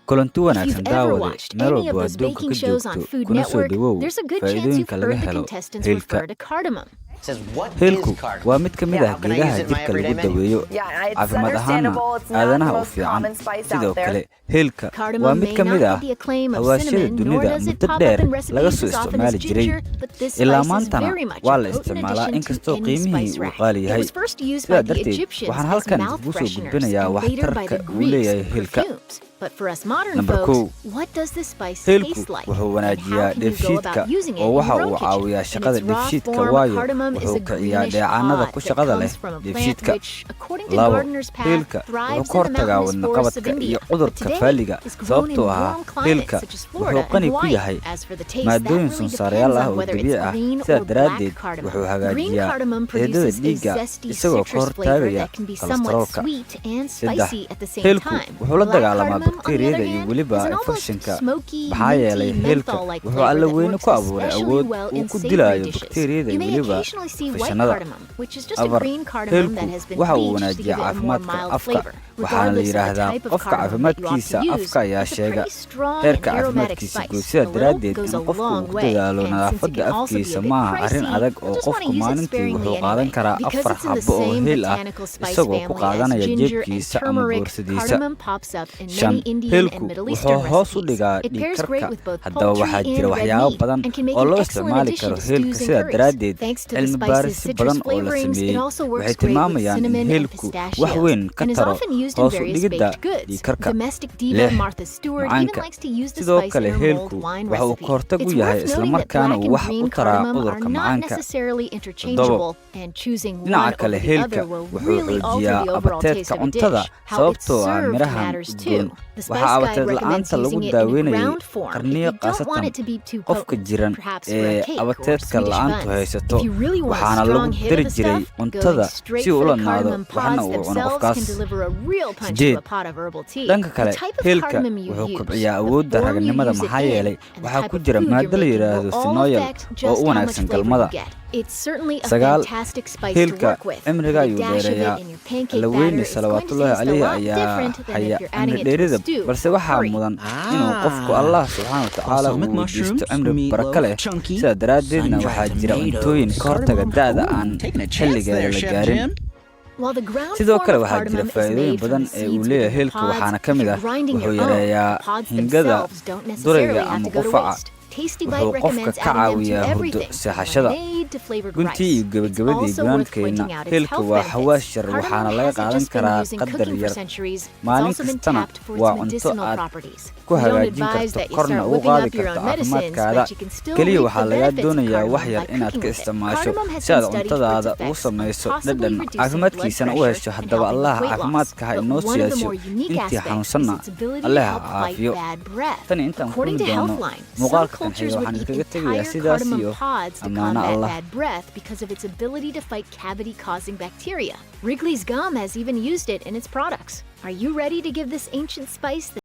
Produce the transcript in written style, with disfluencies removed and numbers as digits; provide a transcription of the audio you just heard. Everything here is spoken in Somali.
kulanti If you've wanaagsan ever daawade watched meel any of walba those adduunka baking ka shows on joogto Food kuna soo Network, dhawow there's a good chance you've faa'iidooyinka laga heard the helo contestants hilka. refer to cardamom. Says what Hilku is cardamom? waa mid ka mid Yeah, ah how can I geedaha use it in my jirka everyday lagu menu? daweeyo Yeah, it's caafimaad ahaanna understandable. It's not the aadanaha u most fiican. common spice Sidoo out there. kale hilka waa Cardamom mid may ka not mid get ah the acclaim of hawaashada cinnamon, nor dunida does it muddo pop dheer up in laga recipes soo as often as isticmaali jiray. ginger, but this Ilaa spice is maantana very much waa a la potent isticmaalaa addition inkastoo to any qiimihii spice uu rack. qaali It yahay. was first used by Sidaa the darteed Egyptians waxaan as halkan mouth kugu soo fresheners gudbinayaa and later by waxtarka the uu Greeks leeyahay in hilka. perfumes. But for us modern Number folks, 2, what does this spice hilku taste like? wuxuu And wanaajiyaa how can you go dheefshiidka about using it oo in waxa your uu own kitchen? caawiyaa In shaqada its raw dheefshiidka form, waayo cardamom is wuxuu a kiciyaa greenish dheecaanada pod ku that shaqada leh comes from a plant dheefshiidka. which, according to 2, Gardener's Path, hilka thrives wuxuu ka in the hortagaa mountainous forests of wadno-qabadka India. iyo But cudurka today, faaliga it's grown in sababtoo ah warm climates hilka such as Florida wuxuu qani and ku Hawaii. yahay As for the taste, that maadooyin really sunsaarayaal depends ah on oo whether dabiici it's ah. green Sidaa or black daraaddeed cardamom. wuxuu Green hagaajiyaa cardamom xididdada produces a dhiigga zesty isagoo ka citrus flavor hortaagaya that can be somewhat kolestaroolka. sweet and 3, spicy at the same hilku time. wuxuu la Black dagaalamaa cardamom, on the bakteeriyada other iyo hand, weliba is an almost infekshanka. smoky, Maxaa yeelay minty, hilka menthol-like wuxuu flavor alla that weyne works ku abuuray especially awood well uu in ku savory dilaayo dishes. bakteeriyada You iyo may weliba occasionally see white infekshannada. cardamom, which is just a 4, green cardamom hilku that has been waxa uu bleached to give wanaajiyaa it a more caafimaadka mild afka flavor. waxaana la Regardless of the yidhaahdaa type of qofka cardamom that you opt caafimaadkiisa to use, afka ayaa it's a sheega pretty strong heerka and aromatic caafimaadkiisa spice. guud. A Sidaa little daraaddeed goes in a qofku uu long ku way, dadaalo and since it nadaafadda can also be a afkiisa bit maaha arrin pricey, adag you'll oo just want qofku to use it maalintii sparingly wuxuu qaadan anyway. karaa Because 4 it's in the xabbo oo same heel ah botanical spice isagoo ku family as qaadanaya ginger and jeebkiisa ama turmeric, boorsadiisa. cardamom pops up in 5, many Indian hilku and Middle wuxuu Eastern hoos u recipes. dhigaa It pairs great dhiig-karka. with both Haddaba poultry waxaa jira and red waxyaabo meat badan and can make oo an loo excellent isticmaali addition karo to hilka. stews and Sidaa curries. daraaddeed Thanks to the cilmi spice's baarisyo citrus badan oo la flavorings, it sameeyey also works waxay great with tilmaamayaan in cinnamon and hilku wax pistachios weyn ka and is taro often used in hoos u various dhigidda baked goods. dhiig-karka. Domestic diva 6, Martha Stewart even macaanka. likes to use the Sidoo spice kale in her hilku mulled wine waxa uu recipe. ka hortag u It's yahay worth isla noting that markaana black uu and wax green u taraa cardamom are cudurka not macaanka. necessarily 7, interchangeable, and choosing one dhinaca over kale the hilka other will wuxuu really alter xoojiyaa the overall taste abateedka of a cuntada dish. How it's sababtoo ah served mirahan matters udgoon. too. The Waxaa Spice Guide abateed recommends la'aanta lagu using it in a daaweynayay ground form if qarniyo you don't want khaasatan it to be too qofka potent, jiran perhaps for a ee cake or abateedka Swedish la'aantu buns. haysato. If you really want a Waxaana lagu strong hit dari of the jiray stuff, cuntada going straight si uu for ula the naado cardamom waxna pods uu cuno themselves qofkaas. can deliver a real punch to a 8, pot of herbal tea. dhanka The kale type of hilka cardamom you wuxuu use, kobciyaa the awoodda form you raganimada use it maxaa in, yeelay and the waxaa type ku of jira food you're maaddo la making yidhaahdo will all sinoyal affect oo just u how much wanaagsan flavor you galmada. get. It's certainly a 9, fantastic spice to hilka work with. cimriga Put a ayuu dash of it dheereeyaa. in your pancake Alla batter weyne is going to salawaatullaahi taste a calayhi lot ayaa different than haya if you're adding cimri it to a dheerida stew balse or waxaa curry. mudan inuu qofku Allah subxaana wa tacaala Balsamic uu mushrooms, weydiisto cimri baraka leh. chunky, Sidaa daraaddeedna sun-dried waxaa jira tomatoes, cuntooyin ka hortaga cardamom. da'da Ooh, aan taking a chance xilligeeda there, la Chef gaarin. Jim. While the ground Sidoo form kale of waxaa jira cardamom is faa'iidooyin made from badan the ee seeds uu leeyahay within the hilka waxaana pods, ka if mid you're ah grinding wuxuu your own, yareeyaa the pods hingada themselves don't necessarily durayga have ama to go to qufaca. waste. Tasty Wuxuu Bite qofka recommends ka adding them to caawiyaa hurdo everything, from seexashada. lemonade to flavored Guntii rice. iyo It's gabagabadii also worth gunaankeena pointing out its hilka health waa benefits. xawaash yar Cardamom waxaana laga hasn't qaadan just been karaa used in qadar cooking for yar. centuries, it's Maalin also been kastana tapped for its waa cunto medicinal aad properties. ku We don't hagaajin advise karto that you korna start ugu whipping qaadi up your karto own medicines, caafimaadkaada. but you can still Keliya reap waxaa the laga benefits of doonayaa wax cardamom yar by inaad cooking ka with it. isticmaasho Cardamom has si aad been studied for its cuntadaada ugu effects on samayso possibly dhadhan reducing blood caafimaadkiisana u pressure hesho. and Haddaba helping Allah with weight loss. caafimaadka ha But inoo one of the siyaasiyo more unique intii aspects is xanuunsanna its ability to Allah ha help fight caafiyo. bad breath. Tani intaan According kulmi to doono Healthline, some muuqaalka kan cultures xiga would waxaan eat iskaga tegayaa entire sidaas cardamom iyo pods to ammaano combat Allah. bad breath because of its ability to fight cavity-causing bacteria. Wrigley's Gum has even used it in its products. Are you ready to give this ancient spice the